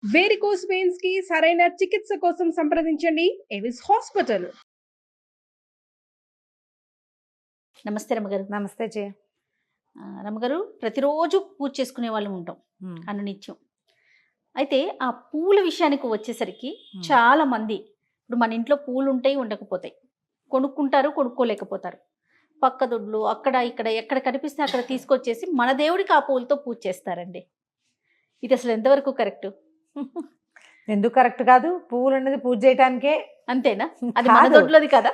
Varicose veins కి సరైన చికిత్స కోసం సంప్రదించండి ఎవిస్ హాస్పిటల్. నమస్తే రమ్మగారు. నమస్తే జయ. రమ్మగారు, ప్రతిరోజు పూజ చేసుకునే వాళ్ళం ఉంటాం ఉమ్, అనునిత్యం. అయితే ఆ పూల విషయానికి వచ్చేసరికి Hmm. చాలా మంది ఇప్పుడు మన ఇంట్లో పూలు ఉంటాయి, ఉండకపోతాయి, కొనుక్కుంటారు, కొనుక్కోలేకపోతారు. పక్క దొడ్లు అక్కడ ఇక్కడ ఎక్కడ కనిపిస్తే అక్కడ తీసుకొచ్చేసి మన దేవుడికి ఆ పూలతో పూజ చేస్తారండి. ఇది అసలు ఎంతవరకు కరెక్ట్? ఎందుకు కరెక్ట్ కాదు? పువ్వులు అనేది పూజ చేయటానికే. అంతేనా? అది మన కాదు. దొడ్లోది కదా,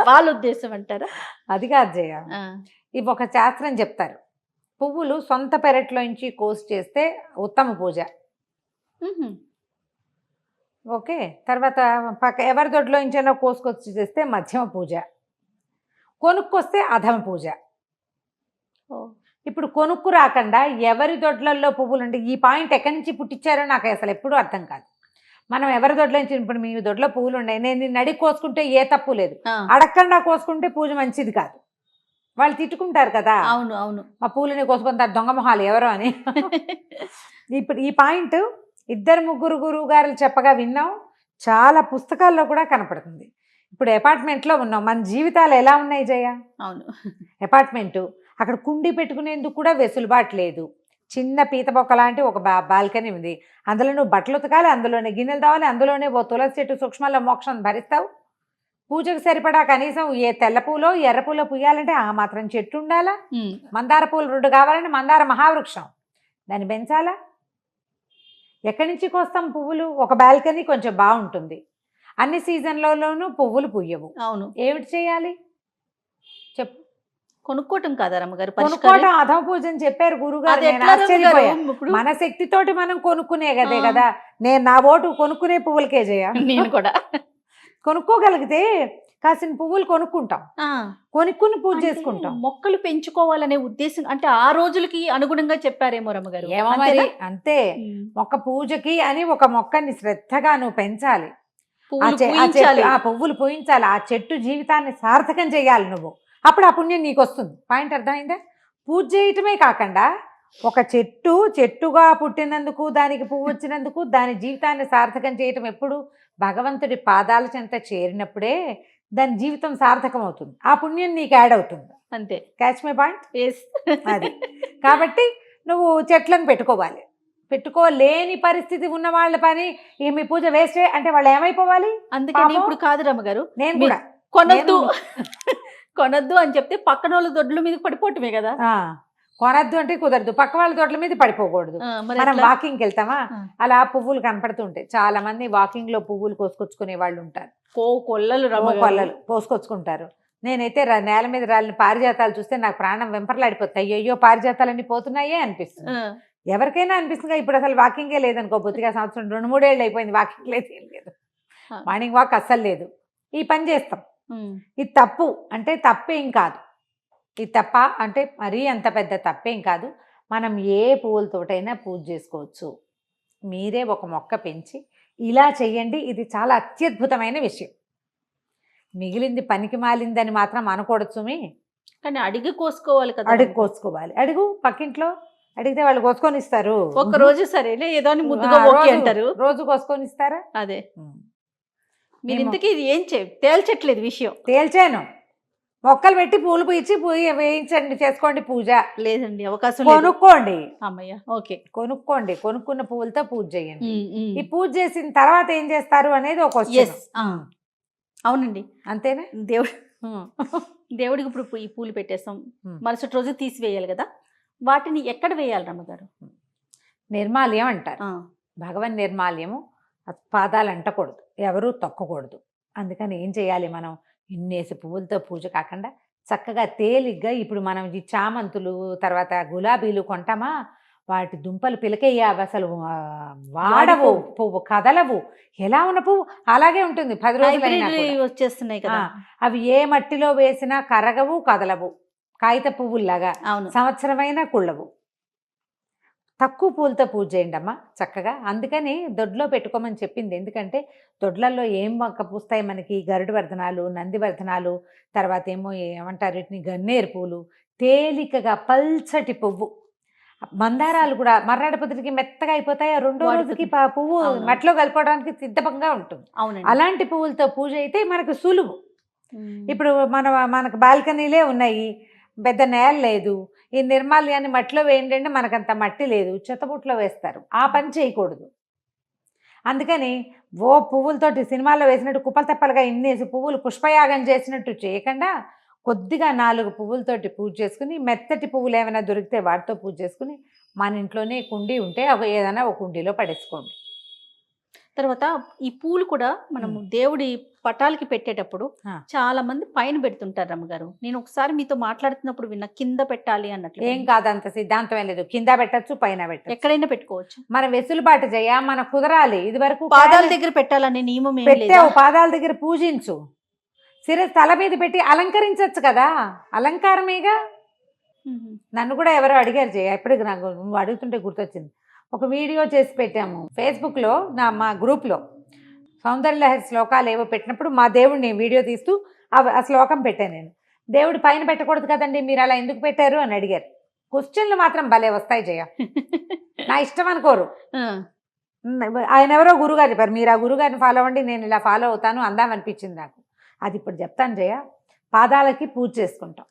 వాళ్ళ ఉద్దేశం అంటారా? అది కాదు జయ. ఆ, ఇవి ఒక శాస్త్రం చెప్తారు. పువ్వులు సొంత పెరట్లోంచి కోసి చేస్తే ఉత్తమ పూజ. మ్హూ. ఓకే. తర్వాత ఎవరి దొడ్లో నుంచైనా కోసుకొచ్చి చేస్తే మధ్యమ పూజ, కొనుక్కొస్తే అధమ పూజ. ఓ, ఇప్పుడు కొనుక్కు రాకుండా ఎవరి దొడ్లలో పువ్వులు అంటే ఈ పాయింట్ ఎక్కడి నుంచి పుట్టించారో నాకు అసలు ఎప్పుడూ అర్థం కాదు. మనం ఎవరి దొడ్లో నుంచి, ఇప్పుడు మీ దొడ్లో పువ్వులు ఉన్నాయి, నేను నిన్ను అడిగి కోసుకుంటే ఏ తప్పు లేదు, ఆ, అడగకుండా కోసుకుంటే పూజ మంచిది కాదు. వాళ్ళు తిట్టుకుంటారు కదా, అవును అవును. మా పూలని కోసుకుంటారు దొంగ మొహాలు ఎవరో అని. ఇప్పుడు ఈ పాయింట్ ఇద్దరు ముగ్గురు గురువు గారు చెప్పగా విన్నాం, చాలా పుస్తకాల్లో కూడా కనపడుతుంది. ఇప్పుడు అపార్ట్మెంట్లో ఉన్నాం, మన జీవితాలు ఎలా ఉన్నాయి జయ? అవును. అపార్ట్మెంటు, అక్కడ కుండీ పెట్టుకునేందుకు కూడా వెసులుబాటు లేదు. చిన్న పీత బొక్క లాంటి ఒక బాల్కనీ ఉంది, అందులో నువ్వు బట్టలు ఉతకాలి, అందులోనే గిన్నెలు తావాలి, అందులోనే ఓ తులసి చెట్టు సూక్ష్మంలో మోక్షం భరిస్తావు. పూజకు సరిపడా కనీసం ఏ తెల్ల పూలో ఎర్ర పూలో పూయాలంటే ఆ మాత్రం చెట్టు ఉండాలా? ఉమ్, మందార పూలు 2 కావాలంటే మందార మహావృక్షం, దాన్ని పెంచాలా? ఎక్కడి నుంచి కోస్తాం పువ్వులు? ఒక బాల్కనీ కొంచెం బాగుంటుంది, అన్ని సీజన్లలోనూ పువ్వులు పూయవు, అవును. ఏమిటి చేయాలి చెప్పు? కొనుక్కోవటం కాదా రమ్మగారు? కొనుక్కోవటం అధమ పూజ అని చెప్పారు గురుగారు. అది నేను ఎట్లా రమ్మగారు? ఆశ్చర్యపోయా. ఇప్పుడు మన శక్తితోటి మనం కొనుక్కునే కదే ఆ. కదా. నేను నా ఓటు కొనుక్కునే పువ్వులకే చేయ. నేను కూడా కొనుక్కోగలిగితే కాసిన పువ్వులు కొనుక్కుంటాం, ఆ, కొనుక్కుని పూజ అంటే చేసుకుంటాం. మొక్కలు పెంచుకోవాలనే ఉద్దేశం అంటే ఆ రోజులకి అనుగుణంగా చెప్పారేమో రమ్మగారు. ఏమో మరి, అంతే. మొక్క పూజకి అని ఒక మొక్కని శ్రద్ధగా నువ్వు పెంచాలి, పువ్వులు పూయించాలి. ఆ పువ్వులు పూయించాలి, ఆ చెట్టు జీవితాన్ని సార్థకం చేయాలి నువ్వు. అప్పుడు ఆ పుణ్యం నీకు వస్తుంది. పాయింట్ అర్థమైందా? పూజ చేయటమే కాకుండా ఒక చెట్టుగా పుట్టినందుకు, దానికి పువ్వు వచ్చినందుకు, దాని జీవితాన్ని సార్థకం చేయటం ఎప్పుడు? భగవంతుడి పాదాల చెంత చేరినప్పుడే దాని జీవితం సార్థకం అవుతుంది, ఆ పుణ్యం నీకు యాడ్ అవుతుంది. అంతే. Catch my point? Yes. అది కాబట్టి నువ్వు చెట్లను పెట్టుకోవాలి. పెట్టుకోలేని పరిస్థితి ఉన్న వాళ్ళ పని ఈ మీ పూజ వేస్ట్ అంటే వాళ్ళు ఏమైపోవాలి? అందుకని పాపం. ఇప్పుడు కాదు రమ్మగారు, నేను కూడా కొనొద్దు కొనొద్దు అని చెప్తే పక్కన వాళ్ళ దొడ్ల మీద పడిపోవటమే కదా. కొనద్దు అంటే కుదరదు, పక్క వాళ్ళ తోటల మీద పడిపోకూడదు. మరి మనం ఎట్లా? వాకింగ్కి వెళ్తామా, ఆ. అలా పువ్వులు కనపడుతుంటాయి. చాలా మంది వాకింగ్ లో పువ్వులు కోసుకొచ్చుకునే వాళ్ళు ఉంటారు, కొల్లలు రమ్మగారు. కొల్లలు కోసుకొచ్చుకుంటారు. నేనైతే నేల మీద రాలిన పారిజాతాలు చూస్తే నాకు ప్రాణం వెంపర్లాడిపోతాయి. అయ్యో పారిజాతాలన్నీ పోతున్నాయే అనిపిస్తుంది. ఆ, ఎవరికైనా అనిపిస్తుంది. ఇప్పుడు అసలు వాకింగే లేదనుకో, బొత్తిగా సంవత్సరం 2-3 ఏళ్ళు అయిపోయింది వాకింగ్ లేదు, ఏం లేదు, ఆ. మార్నింగ్ వాక్ అస్సలు లేదు. ఈ పని చేస్తాం, ఉమ్, ఇది తప్పు అంటే తప్పేం కాదు. ఇది తప్ప అంటే మరీ అంత పెద్ద తప్పేం కాదు. మనం ఏ పువ్వులతోటైనా పూజ చేసుకోవచ్చు. మీరే ఒక మొక్క పెంచి ఇలా చెయ్యండి, ఇది చాలా అత్యద్భుతమైన విషయం. మిగిలింది పనికి మాలిందని మాత్రం అనకూడదు సుమి. కానీ అడిగి కోసుకోవాలి కదా. అడుగు కోసుకోవాలి. అడుగు, పక్కింట్లో అడిగితే వాళ్ళు కోసుకొని ఇస్తారు. ఒక రోజు సరేలే ఏదో అని ముద్దుగా ఓకే అంటారు, రోజు కోసుకొని ఇస్తారా? అదే. మీరు ఇంతకీ ఇది ఏం తేల్చట్లేదు విషయం. తేల్చాను, మొక్కలు పెట్టి పూలు పూయించి వేయించండి, చేసుకోండి పూజ. లేదండి, అవకాశం లేదు. కొనుక్కోండి, అమ్మయ్య, ఓకే. కొనుక్కోండి, కొనుక్కున్న పువ్వులతో పూజ చేయండి. ఉమ్, ఉమ్. ఈ పూజ చేసిన తర్వాత ఏం చేస్తారు అనేది ఒక Yes. క్వశ్చన్. అవునండి. అంతేనా? దేవుడికి ఇప్పుడు ఈ పూలు పెట్టేస్తాం, ఉమ్. మరుసటి రోజు తీసివేయాలి కదా. వాటిని ఎక్కడ వేయాలి రమ్మగారు? నిర్మాల్యం అంటారు. ఆ, భగవన్ నిర్మాల్యము. పాదాలు అంటకూడదు, ఎవరూ తొక్కకూడదు. అందుకని ఏం చేయాలి మనం? ఇన్నేసి పువ్వులతో పూజ కాకుండా చక్కగా తేలిగ్గా, ఇప్పుడు మనం ఈ చామంతులు తర్వాత గులాబీలు కొంటామా, వాటి దుంపలు పిలకయ్య అసలు వాడవు, పువ్వు కదలవు. ఎలా ఉన్న పువ్వు అలాగే ఉంటుంది 10 రోజులైనా హైబ్రిడ్ కూడా. వచ్చేస్తున్నాయి కదా. అవి ఏ మట్టిలో వేసినా కరగవు, కదలవు, కాగిత పువ్వుల్లాగా అవును. సంవత్సరమైనా కుళ్ళవు. తక్కువ పూలతో పూజ చేయండి అమ్మా చక్కగా. అందుకని దొడ్లో పెట్టుకోమని చెప్పింది. ఎందుకంటే దొడ్లలో ఏం మొక్క పూస్తాయి మనకి? గరుడు వర్ధనాలు, నంది వర్ధనాలు, తర్వాత ఏమో ఏమంటారు వీటిని, గన్నేరు పూలు. తేలికగా పల్చటి పువ్వు, మందారాలు కూడా మర్నాడు పొద్దుటికి మెత్తగా అయిపోతాయి, ఆ రెండో రోజుకి వాడిపోతుంది. పువ్వు అవును. మట్టిలో కలిపడానికి సిద్ధంగా ఉంటుంది. అవునండి. అలాంటి పువ్వులతో పూజ అయితే మనకు సులువు. ఉమ్. ఇప్పుడు మనకు బాల్కనీలే ఉన్నాయి, పెద్ద నేల లేదు, ఈ నిర్మాల్యాన్ని మట్టిలో వేయండి అంటే మనకంత మట్టి లేదు, చెత్తబుట్లో వేస్తారు. ఆ పని చేయకూడదు. అందుకని ఓ పువ్వులతోటి సినిమాల్లో వేసినట్టు కుప్పలు తెప్పలుగా ఇన్నేసి పువ్వులు పుష్పయాగం చేసినట్టు చేయకుండా కొద్దిగా 4 పువ్వులతోటి పూజ చేసుకుని, మెత్తటి పువ్వులు ఏమైనా దొరికితే వాటితో పూజ చేసుకుని, మన ఇంట్లోనే కుండీ ఉంటే ఏదైనా ఒక కుండీలో పడేసుకోండి. తర్వాత ఈ పూలు కూడా మనము దేవుడి పటాలకి పెట్టేటప్పుడు ఆ. చాలా మంది పైన పెడుతుంటారు రమ్మగారు. నేను ఒకసారి మీతో మాట్లాడుతున్నప్పుడు విన్న కింద పెట్టాలి అన్నట్లు. ఏం కాదంత సిద్ధాంతం ఏం లేదు, కింద పెట్టచ్చు పైన పెట్టచ్చు, ఎక్కడైనా పెట్టుకోవచ్చు. మన వెసులుబాటు చేయ, మన కుదరాలి. ఇది వరకు పాదాల దగ్గర పెట్టాలనే నియమం ఏం లేదా? పెట్టావు, పాదాల దగ్గర పూజించు, శిరస్సు తల మీద పెట్టి అలంకరించచ్చు కదా, అలంకారమేగా. ఉహు. నన్ను కూడా ఎవరో అడిగారు జయ, ఎప్పటికి నాకు నువ్వు అడుగుతుంటే గుర్తొచ్చింది. ఒక వీడియో చేసి పెట్టాము ఫేస్బుక్లో, మా గ్రూప్లో సౌందర్యలహరి శ్లోకాలు ఏవో పెట్టినప్పుడు మా దేవుడిని వీడియో తీస్తూ ఆ శ్లోకం పెట్టాను నేను. దేవుడు పైన పెట్టకూడదు కదండి, మీరు అలా ఎందుకు పెట్టారు అని అడిగారు. క్వశ్చన్లు మాత్రం భలే వస్తాయి జయ, నా ఇష్టం అనుకోరు. ఆ. ఆయన ఎవరో గురుగారు చెప్పారు, మీరు ఆ గురుగారిని ఫాలో అవ్వండి, నేను ఇలా ఫాలో అవుతాను అందామనిపించింది నాకు. అది ఇప్పుడు చెప్తాను జయ. పాదాలకి పూజ చేసుకుంటాం,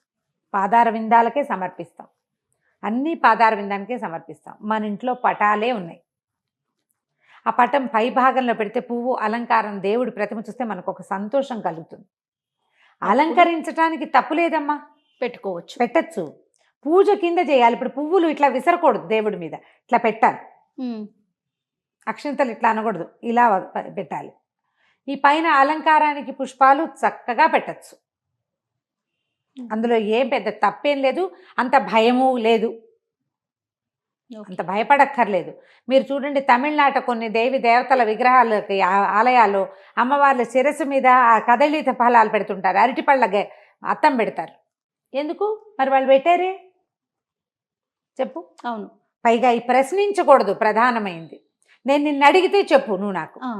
పాదార విందాలకే సమర్పిస్తాం, అన్నీ పాదార విందానికే సమర్పిస్తాం. మన ఇంట్లో పటాలే ఉన్నాయి, ఆ పటం పై భాగంలో పెడితే పువ్వు అలంకారం, దేవుడి ప్రతిమ చూస్తే మనకు ఒక సంతోషం కలుగుతుంది. అలంకరించడానికి తప్పు లేదమ్మా, పెట్టుకోవచ్చు. పెట్టచ్చు. పూజ కింద చేయాలి. ఇప్పుడు పువ్వులు ఇట్లా విసరకూడదు, దేవుడి మీద ఇట్లా పెట్టాలి, ఉమ్. అక్షింతలు ఇట్లా అనకూడదు, ఇలా పెట్టాలి. ఈ పైన అలంకారానికి పుష్పాలు చక్కగా పెట్టచ్చు, అందులో ఏం పెద్ద తప్పేం లేదు, అంత భయము లేదు, అంత భయపడక్కర్లేదు. మీరు చూడండి, తమిళనాట కొన్ని దేవి దేవతల విగ్రహాలకి ఆలయాల్లో అమ్మవార్ల శిరస్సు మీద ఆ కదళిత ఫలాలు పెడుతుంటారు, అరటిపళ్ళ అద్దం పెడతారు. ఎందుకు మరి వాళ్ళు పెట్టారే చెప్పు? అవును. పైగా ఈ ప్రశ్నించకూడదు, ప్రధానమైంది. నేను నిన్ను అడిగితే చెప్పు, నువ్వు నాకు ఆ.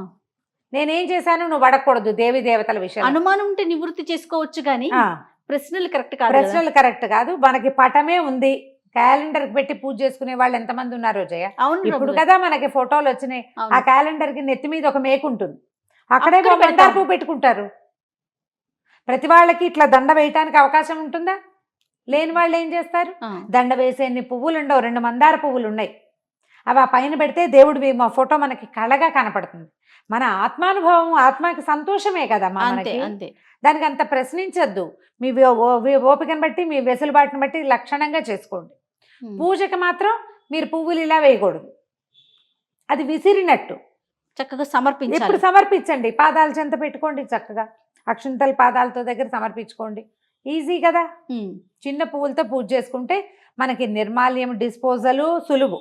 నేనేం చేశాను నువ్వు అడగకూడదు. దేవి దేవతల విషయం అనుమానం ఉంటే నివృత్తి చేసుకోవచ్చు కానీ ప్రశ్నలు కరెక్ట్ కాదు. ప్రశ్నలు కరెక్ట్ కాదు. మనకి పటమే ఉంది, క్యాలెండర్ పెట్టి పూజ చేసుకునే వాళ్ళు ఎంతమంది ఉన్నారో జయ. అవును. ఇప్పుడు కదా మనకి ఫోటోలు వచ్చినాయి, ఆ క్యాలెండర్ కి నెత్తి మీద ఒక మేకు ఉంటుంది, అక్కడే అక్కడ మందార పువ్వు పెట్టుకుంటారు. ప్రతి వాళ్ళకి ఇట్లా దండ వేయటానికి అవకాశం ఉంటుందా? లేని వాళ్ళు ఏం చేస్తారు? దండ వేసేన్ని పువ్వులు ఉండవు, 2 మందార పువ్వులు ఉన్నాయి, అవి ఆ పైన పెడితే దేవుడి మా ఫోటో మనకి కళగా కనపడుతుంది. మన ఆత్మానుభవం, ఆత్మకి సంతోషమే కదా మనకి. అంతే. దానికి అంత ప్రశ్నించద్దు. మీ ఓపికను బట్టి, మీ వెసులుబాటుని బట్టి లక్షణంగా చేసుకోండి. పూజకి మాత్రం మీరు పువ్వులు ఇలా వేయకూడదు, అది విసిరినట్టు. చక్కగా సమర్పించాలి. ఇప్పుడు సమర్పించండి, పాదాల చెంత పెట్టుకోండి, చక్కగా అక్షింతల పాదాలతో దగ్గర సమర్పించుకోండి, ఈజీ కదా. చిన్న పువ్వులతో పూజ చేసుకుంటే మనకి నిర్మాల్యం డిస్పోజలు సులువు,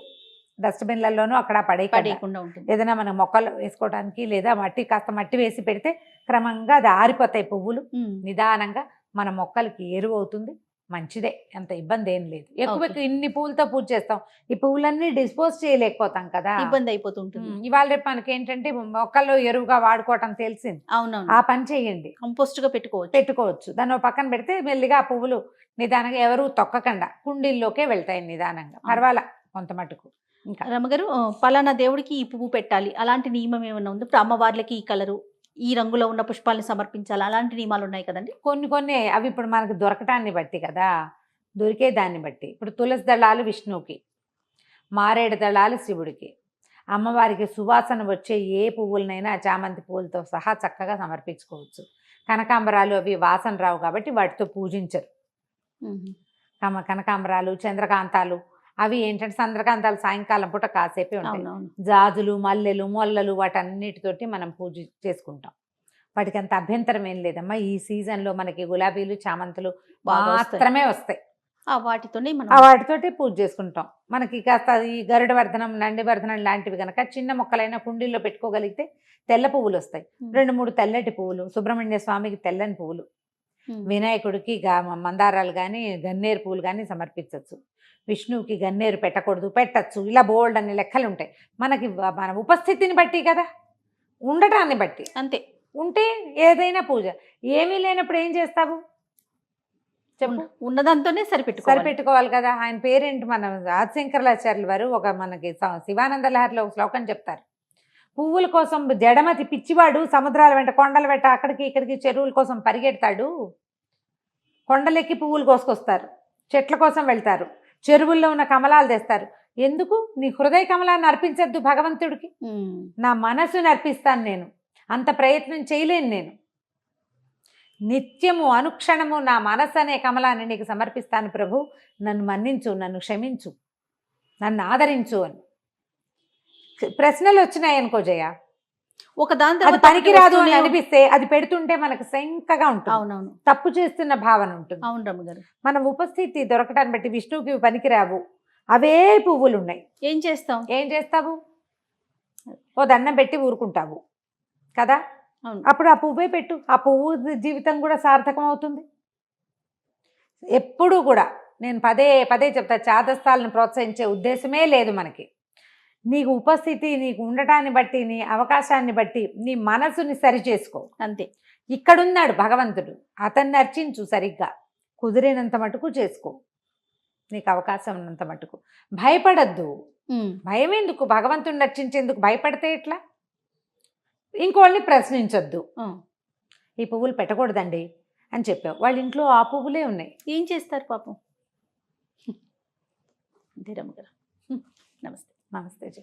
డస్ట్బిన్లలోనూ అక్కడ పడేయకుండా ఉంటుంది. ఏదైనా మనం మొక్కలు వేసుకోవడానికి లేదా కాస్త మట్టి వేసి పెడితే క్రమంగా అది ఆరిపోతాయి పువ్వులు, నిదానంగా మన మొక్కలకి ఎరువు అవుతుంది, మంచిదే, అంత ఇబ్బంది ఏం లేదు. ఎక్కువ ఇన్ని పువ్వులతో పూజ చేస్తాం, ఈ పువ్వులన్నీ డిస్పోజ్ చేయలేకపోతాం కదా, ఇబ్బంది అయిపోతుంటుంది. ఇవాళ రేపు మనకి ఏంటంటే మొక్కల్లో ఎరువుగా వాడుకోవటం తెలిసింది, అవునవును, ఆ పని చేయండి. కంపోస్ట్ గా పెట్టుకోవచ్చు. దాన్ని పక్కన పెడితే మెల్లిగా ఆ పువ్వులు నిదానంగా ఎవరు తొక్కకుండా కుండీల్లోకే వెళ్తాయి నిదానంగా, పర్వాలా కొంత మటుకు. ఇంకా రమ్మగారు, పలానా దేవుడికి ఈ పువ్వు పెట్టాలి అలాంటి నియమం ఏమైనా ఉంది? ఇప్పుడు అమ్మవార్లకి ఈ కలరు, ఈ రంగులో ఉన్న పుష్పాలను సమర్పించాలి, అలాంటి నియమాలు ఉన్నాయి కదండి? కొన్ని అవి ఇప్పుడు మనకు దొరకటాన్ని బట్టి కదా, దొరికే దాన్ని బట్టి. ఇప్పుడు తులసి దళాలు విష్ణువుకి, మారేడు దళాలు శివుడికి, అమ్మవారికి సువాసన వచ్చే ఏ పువ్వులనైనా చామంతి పువ్వులతో సహా చక్కగా సమర్పించుకోవచ్చు. కనకాంబరాలు అవి వాసన రావు కాబట్టి వాటితో పూజించరు. కనకాంబరాలు, చంద్రకాంతాలు అవి ఏంటంటే, చంద్రకాంతాలు సాయంకాలం పూట కాసేపే ఉంటాయి. జాజులు, మల్లెలు, మొల్లలు వాటన్నిటితోటి మనం పూజ చేసుకుంటాం, వాటికి అంత అభ్యంతరం ఏం లేదమ్మా. ఈ సీజన్లో మనకి గులాబీలు, చామంతులు మాత్రమే వస్తాయి, వాటితోటి పూజ చేసుకుంటాం. మనకి కాస్త ఈ గరుడవర్ధనం, నందివర్ధనం లాంటివి కనుక చిన్న మొక్కలైనా కుండీల్లో పెట్టుకోగలిగితే తెల్ల పువ్వులు వస్తాయి, 2-3 తెల్లటి పువ్వులు, సుబ్రహ్మణ్య స్వామికి తెల్లని పువ్వులు, వినాయకుడికి మందారాలు కానీ గన్నేరు పువ్వులు కానీ సమర్పించవచ్చు. విష్ణువుకి గన్నేరు పెట్టచ్చు, ఇలా బోల్డ్ అన్ని లెక్కలు ఉంటాయి. మనకి మన ఉపస్థితిని బట్టి కదా, ఉండటాన్ని బట్టి. అంతే. ఉంటే ఏదైనా పూజ, ఏమీ లేనప్పుడు ఏం చేస్తావు? చెప్పు. ఉన్నదాంతోనే సరిపెట్టుకోవాలి. సరిపెట్టుకోవాలి కదా. ఆయన పేరేంటి, మన ఆదిశంకరాచార్యుల వారు ఒక మనకి శివానంద లహరిలో ఒక శ్లోకం చెప్తారు. పువ్వుల కోసం జడమతి పిచ్చివాడు సముద్రాల వెంట కొండల వెంట అక్కడికి ఇక్కడికి చెరువుల కోసం పరిగెడతాడు. కొండలెక్కి పువ్వులు కోసుకొస్తారు, చెట్ల కోసం వెళ్తారు, చెరువుల్లో ఉన్న కమలాలు తెస్తారు. ఎందుకు? నీ హృదయ కమలాన్ని అర్పించద్దు భగవంతుడికి? నా మనసుని అర్పిస్తాను నేను, అంత ప్రయత్నం చేయలేను నేను. నిత్యము అనుక్షణము నా మనసు అనే కమలాన్ని నీకు సమర్పిస్తాను ప్రభు, నన్ను మన్నించు, నన్ను క్షమించు, నన్ను ఆదరించు అని. ప్రశ్నలు వచ్చినాయి అనుకో జయ, ఒక దాని అది పనికిరాదు అని అనిపిస్తే అది పెడుతుంటే మనకు శంకగా ఉంటుంది. అవునవును, తప్పు చేస్తున్న భావన ఉంటుంది. అవును రమ్మగారు. మనం ఉపస్థితి దొరకటాన్ని బట్టి విష్ణువుకి ఇవి పనికిరావు, అవే పువ్వులు ఉన్నాయి, ఏం చేస్తాం? ఏం చేస్తావు? ఓ దండం పెట్టి ఊరుకుంటావు కదా. అవును. అప్పుడు ఆ పువ్వే పెట్టు, ఆ పువ్వు జీవితం కూడా సార్థకం అవుతుంది. ఎప్పుడూ కూడా నేను పదే పదే చెప్తా, చాదస్తాలను ప్రోత్సహించే ఉద్దేశమే లేదు మనకి. నీకు ఉపస్థితి, నీకు ఉండటాన్ని బట్టి, నీ అవకాశాన్ని బట్టి నీ మనసుని సరి చేసుకో, అంతే. ఇక్కడున్నాడు భగవంతుడు, అతన్ని అర్చించు సరిగ్గా, కుదిరినంత మటుకు చేసుకో, నీకు అవకాశం ఉన్నంత మటుకు. భయపడద్దు. భయం ఎందుకు? భగవంతుడిని అర్చించేందుకు భయపడితే ఎట్లా? ఇంకోళ్ళని ప్రశ్నించొద్దు. ఈ పువ్వులు పెట్టకూడదండి అని చెప్పావు, వాళ్ళ ఇంట్లో ఆ పువ్వులే ఉన్నాయి, ఏం చేస్తారు పాపం? అంతే రమ్మగారు. నమస్తే. నమస్తే జీ.